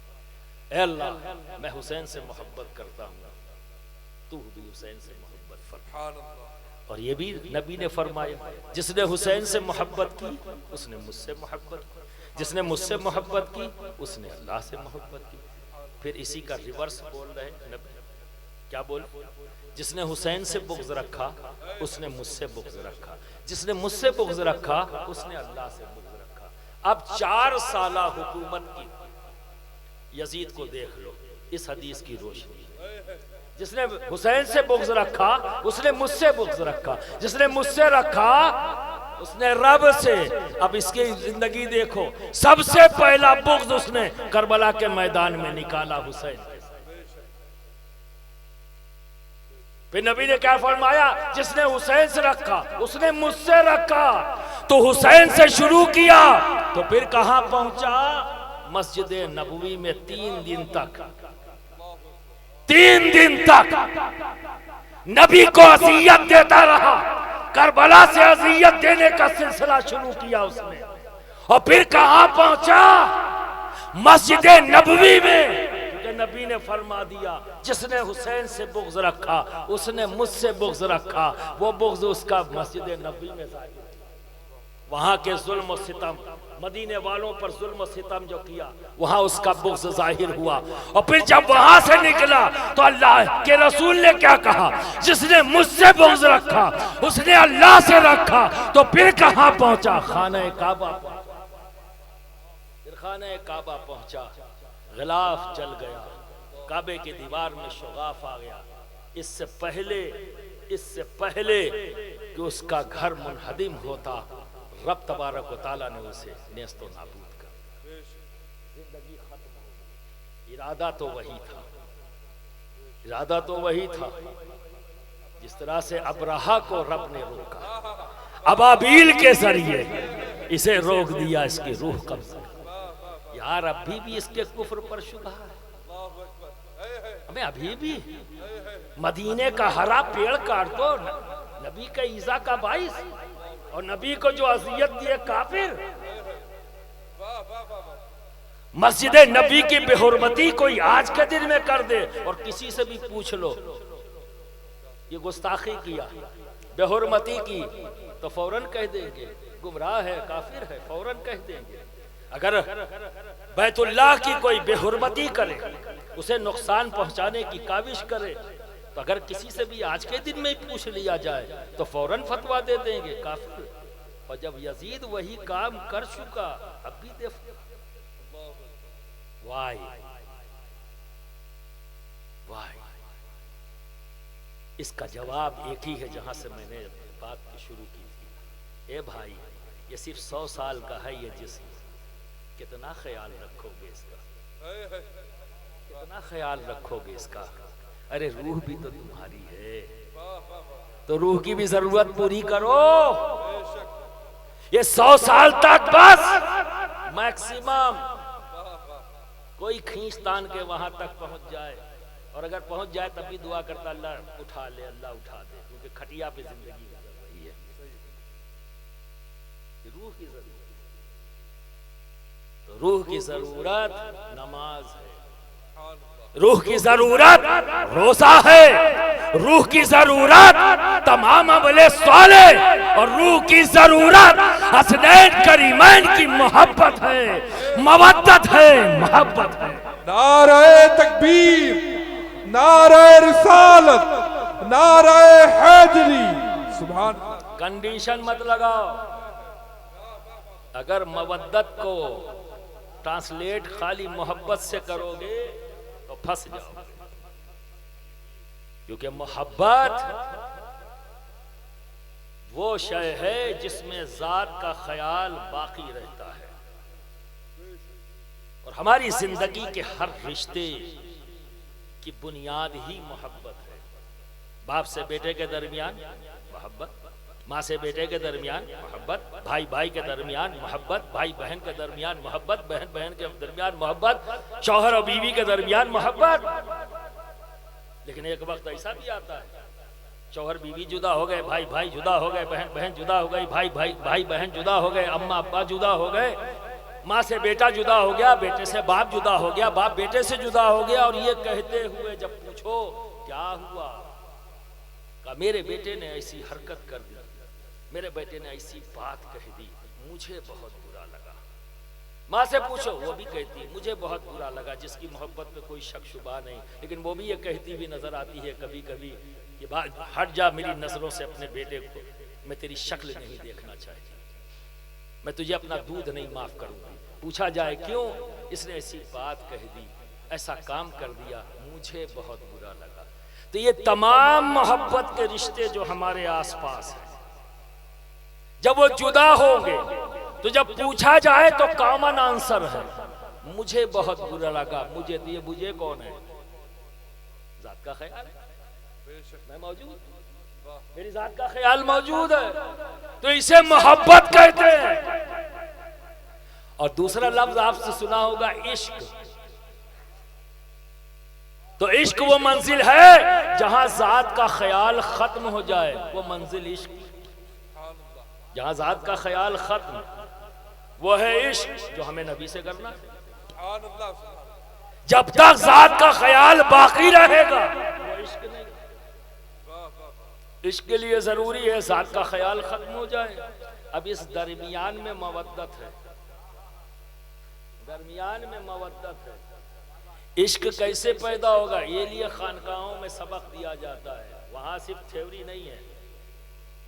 ऐ अल्लाह मैं हुसैन से मोहब्बत करता हूँ, तू भी हुसैन से मोहब्बत फरमा। और ये भी नबी ने फरमाया, जिसने हुसैन से मोहब्बत की उसने मुझसे मोहब्बत की, जिसने मुझसे मोहब्बत की उसने अल्लाह से मोहब्बत की। फिर इसी का रिवर्स बोल रहे नबी, क्या बोल? जिसने हुसैन से बुग़्ज़ रखा उसने मुझसे बुग़्ज़ रखा, जिसने मुझसे बुग़्ज़ रखा उसने अल्लाह से बुग़्ज़ रखा। अब 4 साला हुकूमत की यजीद को देख लो इस हदीस की रोशनी। जिसने हुसैन से बुग़्ज़ रखा उसने मुझसे बुग़्ज़ रखा, जिसने मुझसे रखा उसने रब से। अब इसकी जिंदगी देखो, सबसे पहला बुग़्ज़ उसने करबला के मैदान में निकाला हुसैन। फिर नबी ने क्या फरमाया? जिसने हुसैन से रखा उसने मुझसे रखा। तो हुसैन से शुरू किया तो फिर कहां पहुंचा? मस्जिद नबवी में 3 दिन तक नबी को अज़ियत देता रहा। करबला से अज़ियत देने का सिलसिला शुरू किया उसने। और फिर कहां पहुंचा? मस्जिद नबवी में। नबी ने फरमा दिया जिसने हुसैन से बुग़्ज़ रखा उसने मुझसे बुग़्ज़ रखा। वो बुग़्ज़ उसका मस्जिद नबवी में जाहिर। वहां के जुल्म और सितम, मदीने वालों पर जुल्म और सितम जो किया, वहां उसका बुग़्ज़ जाहिर हुआ। और फिर जब वहां से निकला तो अल्लाह के रसूल ने क्या कहा? जिसने मुझसे बुग़्ज़ रखा उसने अल्लाह से रखा। तो फिर कहां पहुंचा? खाना काबा पहुंचा। फिर खाना काबा पहुंचा, गिलाफ जल गया, काबे की दीवार में शुगाफ आ गया। इससे पहले कि उसका घर मुनहदिम होता, रब तबारक व तआला ने उसे नेस्तो नाबूद कर, जिंदगी खत्म हो गई। इरादा तो वही था, जिस तरह से अबरहा को रब ने रोका अबाबील के जरिए, इसे रोक दिया इसकी रूह कब्जा। यार अभी भी इसके कुफ्र पर शुबहा है, हमें अभी भी मदीने का हरा पेड़ काट दो, नबी का ईजा का बाइस, और नबी को जो अजियत दिए काफिर, मस्जिद नबी की बेहुरमती कोई आज के दिन में कर दे और किसी से भी पूछ लो ये गुस्ताखी किया, बेहुरमती की, तो फौरन कह देंगे गुमराह है, काफिर है, फौरन कह देंगे। अगर बैतुल्लाह की कोई बेहुरमती करे, उसे नुकसान पहुंचाने की काविश करे, तो अगर किसी से भी आज के दिन में पूछ लिया जाए तो फौरन फतवा दे देंगे काफिर। और जब यजीद वही काम कर चुका, अब भी देखो वाई वाई। इसका जवाब एक ही है जहां से मैंने बात शुरू की थी। ए भाई, ये सिर्फ 100 साल का है ये जिस्म, कितना ख्याल रखोगे इसका, कितना ख्याल रखोगे इसका। अरे रूह भी तो तुम्हारी है, तो रूह की भी जरूरत पूरी करो। ये 100 साल तक बस मैक्सिमम कोई खींचतान के वहां तक पहुंच जाए, और अगर पहुंच जाए तब भी दुआ करता अल्लाह उठा ले, अल्लाह उठा दे, क्योंकि खटिया पे जिंदगी गुजर रही है। रूह की जरूरत, तो रूह की जरूरत नमाज है, रूह की जरूरत रोजा है, रूह की जरूरत तमाम अमले साले, और रूह की जरूरत हसनैन करीमैन की मोहब्बत है, मवद्दत है, मोहब्बत है। नारे तकबीर, नारे रिसालत, नारे हैदरी, सुभान। कंडीशन मत लगाओ, अगर मवद्दत को ट्रांसलेट खाली मोहब्बत से करोगे तो फंस जाओगे, क्योंकि मोहब्बत वो शय है जिसमें जात का ख्याल बाकी रहता है, और हमारी जिंदगी के हर रिश्ते की बुनियाद ही मोहब्बत है। बाप से बेटे के दरमियान मोहब्बत, माँ से बेटे के दरमियान मोहब्बत, भाई भाई के दरमियान मोहब्बत, भाई बहन के दरमियान मोहब्बत, बहन बहन के दरमियान मोहब्बत, शौहर और बीवी के दरमियान मोहब्बत। लेकिन एक वक्त ऐसा भी आता है, शौहर बीवी जुदा हो गए, भाई भाई जुदा हो गए, बहन बहन जुदा हो गई, भाई भाई भाई बहन जुदा हो गए, अम्मा अब्बा जुदा हो गए, माँ से बेटा जुदा हो गया, बेटे से बाप जुदा हो गया, बाप बेटे से जुदा हो गया। और ये कहते हुए जब पूछो क्या हुआ, कहा मेरे बेटे ने ऐसी हरकत कर दी, मेरे बेटे ने ऐसी बात कह दी, मुझे बहुत बुरा लगा। माँ से पूछो, वो भी कहती मुझे बहुत बुरा लगा, जिसकी मोहब्बत में कोई शक शुबा नहीं, लेकिन वो भी ये कहती भी नजर आती है कभी कभी कि हट जा मेरी नजरों से अपने बेटे को, मैं तेरी शक्ल नहीं देखना चाहती, मैं तुझे अपना दूध नहीं माफ करूंगी। पूछा जाए क्यों, इसने ऐसी बात कह दी, ऐसा काम कर दिया, मुझे बहुत बुरा लगा। तो ये तमाम मोहब्बत के रिश्ते जो हमारे आसपास हैं, जब वो जुदा होंगे तो जब पूछा जाए तो कॉमन आंसर है मुझे बहुत बुरा लगा। मुझे दिए बुझे कौन है, जात का ख्याल है, मैं मौजूद, मेरी जात का ख्याल मौजूद है, तो इसे मोहब्बत कहते हैं। और दूसरा लफ्ज आपसे सुना होगा इश्क। तो इश्क वो मंजिल है जहां जात का ख्याल खत्म हो जाए, वो मंजिल इश्क। जहां जात का ख्याल खत्म, वो है इश्क जो हमें नबी से करना है। जब तक जात का ख्याल बाकी रहेगा वो इश्क नहीं। इश्क के लिए जरूरी है जात का ख्याल खत्म हो जाए। अब इस दरमियान में मवद्दत है, दरमियान में मवद्दत है। इश्क कैसे पैदा होगा, ये लिए खानकाहों में सबक दिया जाता है। वहां सिर्फ थ्योरी नहीं है,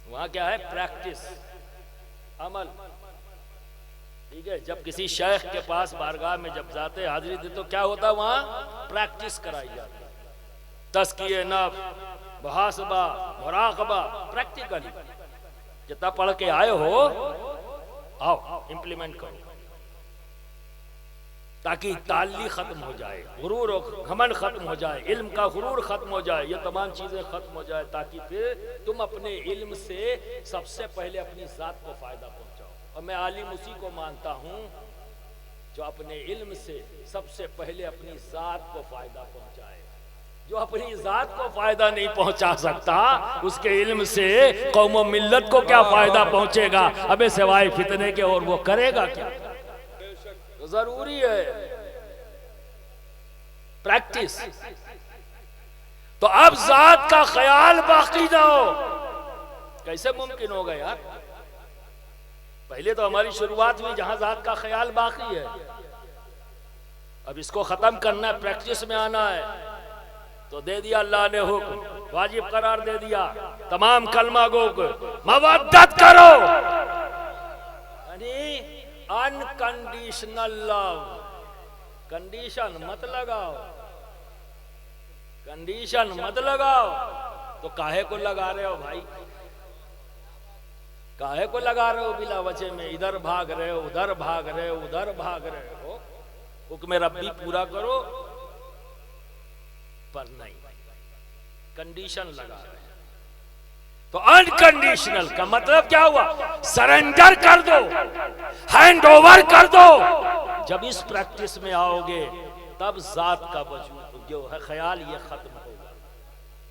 वहां क्या है, प्रैक्टिस, अमल। ठीक है, जब किसी शेख के पास बारगाह में जब जाते हाजिरी दे तो क्या होता है, वहां प्रैक्टिस कराई जाती है। तज़किये नफ्स, मुहासबा, मुराक़बा, प्रैक्टिकली जितना पढ़ के आए हो आओ इंप्लीमेंट करो, ताकि ताल्ली खत्म हो जाए, गुरूर और घमंड खत्म हो जाए, इल्म का गुरूर खत्म हो जाए, ये तमाम चीजें खत्म हो जाए, ताकि फिर तुम अपने इल्म से सबसे पहले अपनी जात को फायदा पहुंचाओ। और मैं आलिम उसी को मानता हूं जो अपने इल्म से सबसे पहले अपनी जात को फायदा पहुंचाए। जो अपनी जात को फायदा नहीं पहुंचा सकता, उसके इल्म से कौम और मिल्लत को क्या फायदा पहुंचेगा? अबे सिवाय फितने के और वो करेगा क्या? तो जरूरी है प्रैक्टिस। तो अब जात का ख्याल बाकी ना हो, कैसे मुमकिन होगा यार? पहले तो हमारी शुरुआत हुई जहां जात का ख्याल बाकी है। अब इसको खत्म करना है, प्रैक्टिस में आना है। तो दे दिया अल्लाह ने हुक्म, वाजिब करार दे दिया तमाम कलमा गो को मवद्दत करो, यानी अनकंडीशनल लव। कंडीशन मत लगाओ, कंडीशन मत लगाओ। तो काहे को लगा रहे हो भाई? काहे को लगा रहे हो बिला वजह में? इधर भाग रहे हो, उधर भाग रहे हो, उधर भाग रहे हो। हुक्म रब्बी पूरा करो, पर नहीं, कंडीशन लगा रहे हैं। तो अनकंडीशनल का मतलब क्या हुआ? सरेंडर कर दो, हैंड ओवर कर दो। जब इस प्रैक्टिस में आओगे तब जात का वजूद जो है ख्याल ये खत्म होगा।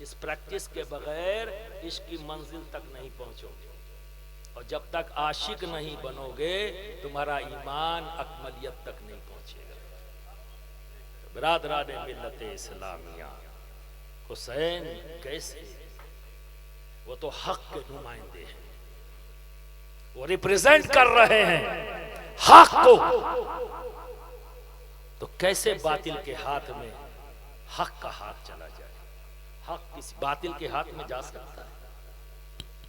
इस प्रैक्टिस के बगैर इश्क की मंजिल तक नहीं पहुंचोगे, और जब तक आशिक नहीं बनोगे तुम्हारा ईमान अकमलियत तक नहीं पहुंचेगा। तो बिरादरान मिल्लत इस्लामिया, हुसैन कैसे? वो तो हक के नुमाइंदे हैं, वो रिप्रेजेंट कर रहे हैं हक को। तो कैसे बातिल के हाथ में हक का हाथ चला जाए? हक किसी बातिल के हाथ में जा सकता है?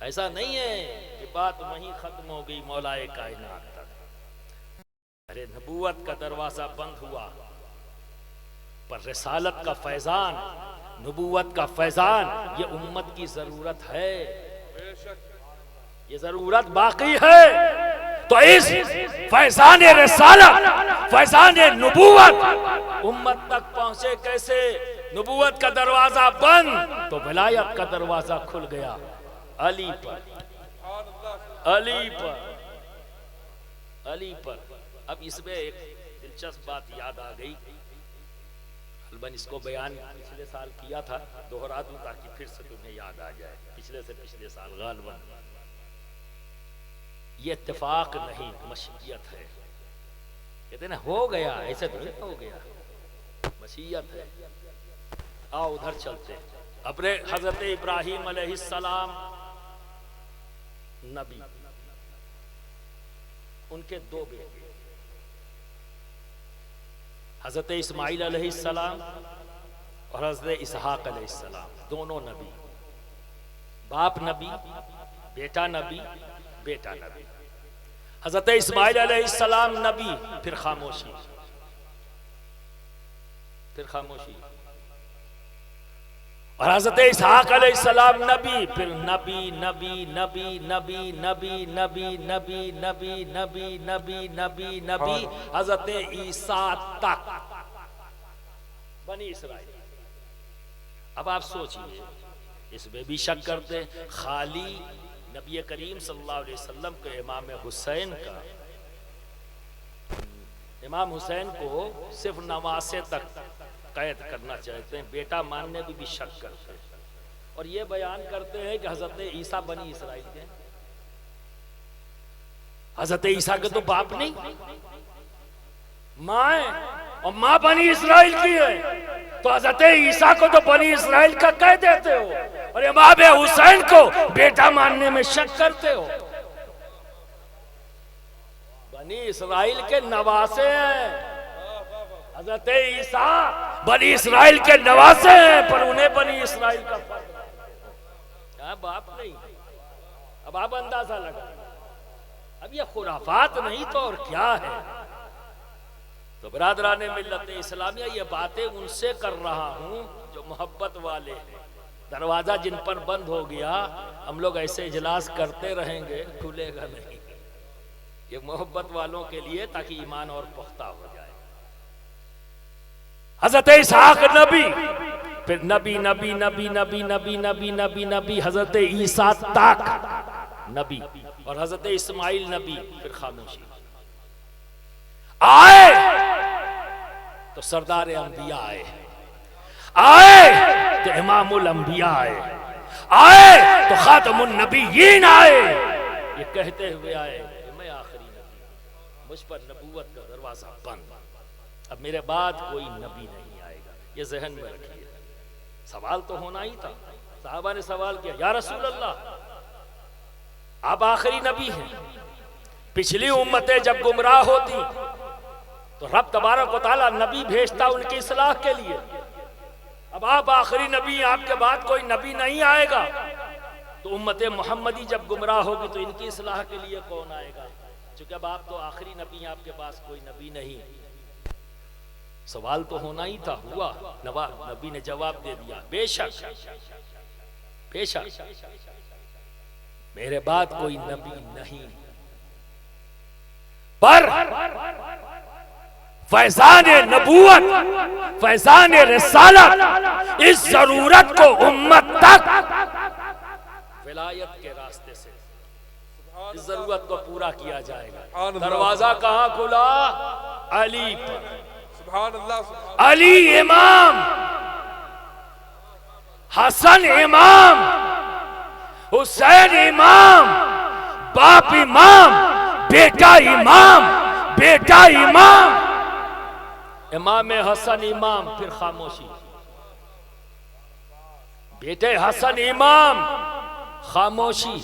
ऐसा नहीं है कि बात वहीं खत्म हो गई मौलाए कायनात तक। अरे नबूवत का दरवाजा बंद हुआ, पर रिसालत का फैजान, नबूवत का फैजान ये उम्मत की जरूरत है, ये जरूरत बाकी है। तो इस फैजान रिसालत, फैजान नबूवत उम्मत तक पहुंचे कैसे? नबूवत का दरवाजा बंद तो विलायत का दरवाजा खुल गया अली पर, अली पर, अली पर। अब इसमें एक दिलचस्प बात याद आ गई, अलबन इसको बयान पिछले साल किया था, दोहरा दूं ताकि फिर से तुम्हें याद आ जाए। पिछले से पिछले साल गालबन ये इत्तेफाक नहीं, मशीयत है। कहते ना हो गया, ऐसे तो नहीं हो गया, मशीयत है। आओ उधर चलते। अपने हजरत इब्राहिम अलैहिस्सलाम नबी, उनके दो बेटे हजरत इस्माइल अलैहिस्सलाम और हजरत इसहाक अलैहिस्सलाम, दोनों नबी। बाप नबी, बेटा नबी, बेटा नबी। हजरत इस्माइल अलैहिस्सलाम नबी, फिर खामोशी, फिर खामोशी। और हजरत इसहाक अलैहिस्सलाम नबी, फिर नबी नबी नबी नबी नबी नबी नबी नबी नबी नबी नबी नबी हजरत ईसा तक बनी इसराइल। अब आप सोचिए, इसमें भी शक करते खाली नबी करीम सल्लल्लाहु अलैहि वसल्लम के इमाम हुसैन का, इमाम हुसैन को सिर्फ नवासे तक कैद करना चाहते हैं, बेटा मानने भी शक करते हैं। और ये बयान करते हैं कि हजरत ईसा बनी इसराइल के। हजरत ईसा के तो बाप नहीं, माँ है, और माँ बनी इसराइल की है। तो हजरत ईसा को तो बनी इसराइल का कह देते हो, और इमाम हुसैन को बेटा मानने में शक करते हो। बनी इसराइल के नवासे हैं, हजरत ईसा बनी इसराइल के नवासे हैं, पर उन्हें बनी इसराइल का फर्क बाप नहीं। अब आप अंदाजा लगा, अब ये खुराफात नहीं तो और क्या है। तो बिरादरान मिल्लत इस्लामिया, ये बातें उनसे कर रहा हूं जो मोहब्बत वाले हैं। दरवाजा जिन पर बंद हो गया, हम लोग ऐसे इजलास करते रहेंगे, खुलेगा नहीं। ये मोहब्बत वालों के लिए, ताकि ईमान और पुख्ता हो जाए। हजरत इसहाक नबी, फिर नबी नबी नबी नबी नबी नबी नबी नबी हजरत ईसा तक नबी, और हजरत इस्माइल नबी, फिर खामोशी। आए तो सरदार अंबिया आए तो इमामुल अंबिया आए तो खातमुन नबीयीन आए। ये कहते हुए आए कि मैं आखिरी नबी, मुझ पर नबूवत का दरवाजा बंद, अब मेरे बाद कोई नबी नहीं आएगा। ये जहन में रखिए। सवाल तो होना ही था। साहबा ने सवाल किया, या रसूल अल्लाह, आप आखिरी नबी हैं, पिछली उम्मतें जब गुमराह होती तो रब तबारक व तआला नबी भेजता उनकी इस्लाह के लिए। अब आप आखिरी नबी, आपके बाद कोई नबी नहीं आएगा, तो उम्मत मोहम्मदी जब गुमराह होगी तो इनकी इस्लाह के लिए कौन आएगा? क्योंकि अब आप तो आखिरी नबी हैं, आपके पास कोई नबी नहीं। सवाल तो होना ही था, हुआ। नबी ने जवाब दे दिया, बेशक बेशक मेरे बाद कोई नबी नहीं, पर फैजान नबूवत, फैजान रिसालत, इस जरूरत को उम्मत तक विलायत के रास्ते से इस जरूरत को पूरा किया जाएगा। दरवाजा कहां खुला? अली पर। अली इमाम, हसन इमाम, हुसैन इमाम, बाप इमाम, बेटा इमाम, बेटा इमाम, इमाम हसन इमाम, फिर खामोशी। बेटे हसन इमाम, खामोशी,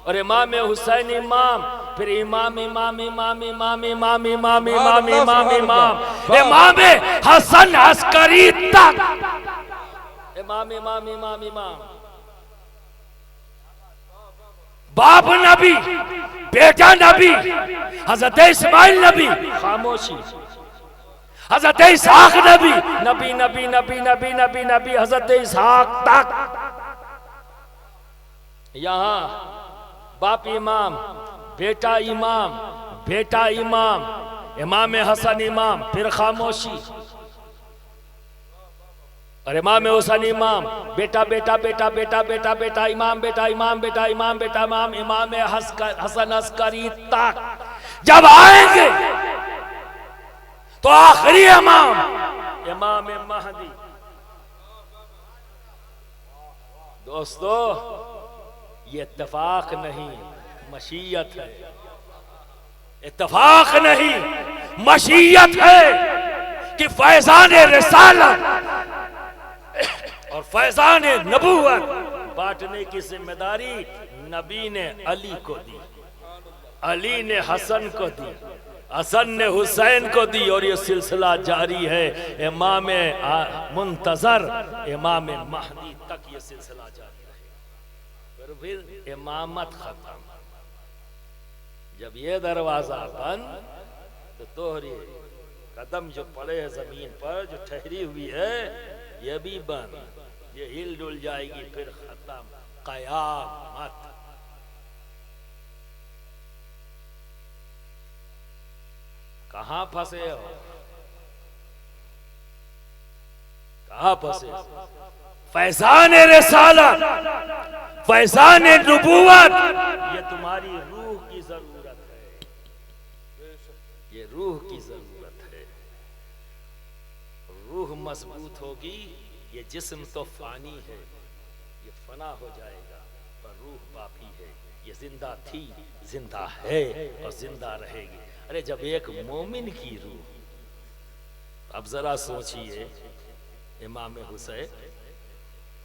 और इमाम हुसैन इमाम, फिर इमाम इमाम इमाम इमाम इमाम इमाम इमाम इमाम इमाम इमाम हसन अस्करी तक, इमाम इमाम इमाम इमाम। बाप नबी, बेटा नबी, हजरत इस्माइल नबी, खामोशी। हजरत इसहाक नबी, नबी नबी नबी नबी नबी नबी, हजरत इसहाक तक। यहां बाप इमाम, बेटा इमाम, बेटा इमाम, इमाम हसन इमाम, फिर खामोशी, और इमाम हुसैन इमाम, बेटा बेटा बेटा बेटा बेटा बेटा इमाम, बेटा इमाम, बेटा इमाम, बेटा इमाम, इमाम हसन अस्करी तक जब आएंगे तो आखिरी इमाम, इमाम महदी। दोस्तों, ये इत्तेफाक नहीं, मशीयत है। इत्तेफाक नहीं, मशीयत है कि फैजान रिसालत और फैजान नबूवत बांटने की जिम्मेदारी नबी ने अली को दी, अली ने हसन को दी, हसन ने हुसैन को दी, और ये सिलसिला जारी है इमाम मुंतजर, इमाम महदी तक ये सिलसिला जारी है। फिर इमामत खत्म। जब ये दरवाजा बंद तो तोहरी कदम जो पड़े है जमीन पर, जो ठहरी हुई है, ये भी बंद, ये हिल डुल जाएगी, फिर खत्म, कयामत। कहां फंसे हो? कहां फंसे? फैजान रिसालत, फैजान नबूवत, ये तुम्हारी रूह की जरूरत है, ये रूह की जरूरत है। रूह मजबूत होगी, ये जिस्म तो फानी है, ये फना हो जाएगा, पर रूह बाकी है, ये जिंदा थी, जिंदा है और जिंदा रहेगी। अरे जब एक मोमिन की रूह, अब जरा सोचिए इमाम हुसैन,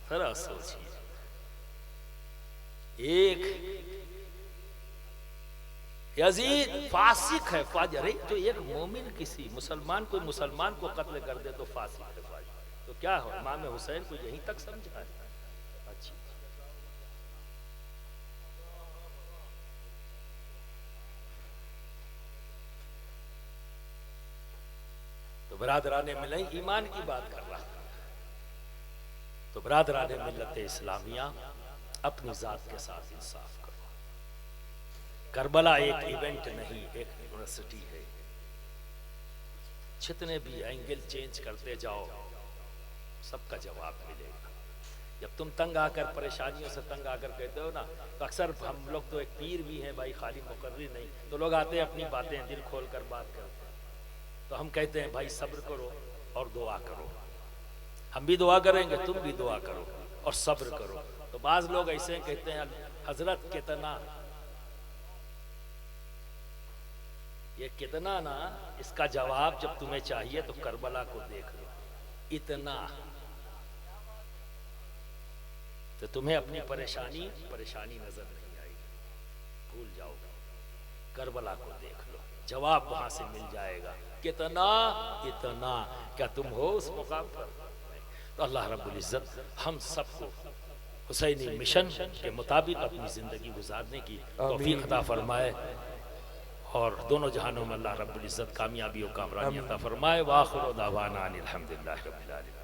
जरा सोचिए, एक यजीद फासिक है, फाजिर है, तो एक मोमिन किसी मुसलमान, कोई मुसलमान को कत्ल कर दे तो फासिक है, फाजिर। तो क्या हो, इमाम हुसैन को यहीं तक समझा है? अच्छी। तो बरादराने मिलन ईमान की बात कर रहा था। तो बरादराने मिल्लत इस्लामिया, अपनी जात के साथ इंसाफ करो। करबला एक इवेंट नहीं, एक यूनिवर्सिटी है। जितने भी एंगल चेंज करते जाओ, सबका जवाब मिलेगा। जब तुम तंग आकर परेशानियों से तंग आकर कहते हो ना, तो अक्सर हम लोग तो एक पीर भी हैं भाई, खाली मुकर्री नहीं, तो लोग आते हैं अपनी बातें दिल खोल कर बात करते हैं, तो हम कहते हैं भाई सब्र करो और दुआ करो। हम भी दुआ करेंगे, तुम भी दुआ करो और सब्र करो। तो बाज लोग ऐसे कहते हैं हजरत कितना, ये कितना ना, इसका जवाब जब तुम्हें चाहिए तो करबला को देख लो। इतना तो तुम्हें अपनी परेशानी नजर नहीं आएगी, भूल जाओगे। करबला को देख लो, जवाब वहां से मिल जाएगा। कितना इतना, क्या तुम हो उस मुकाम पर? तो अल्लाह रब्बुल इज्जत हम सबको हुसैनी मिशन के मुताबिक अपनी जिंदगी गुजारने की तौफीक अता फरमाए और दोनों जहानों में अल्लाह रब्बुल इज्जत कामयाबी और कामरानी अता फरमाए। व आखिर दावाना अनिल हम्दुलिल्लाहि रब्बिल आलमीन।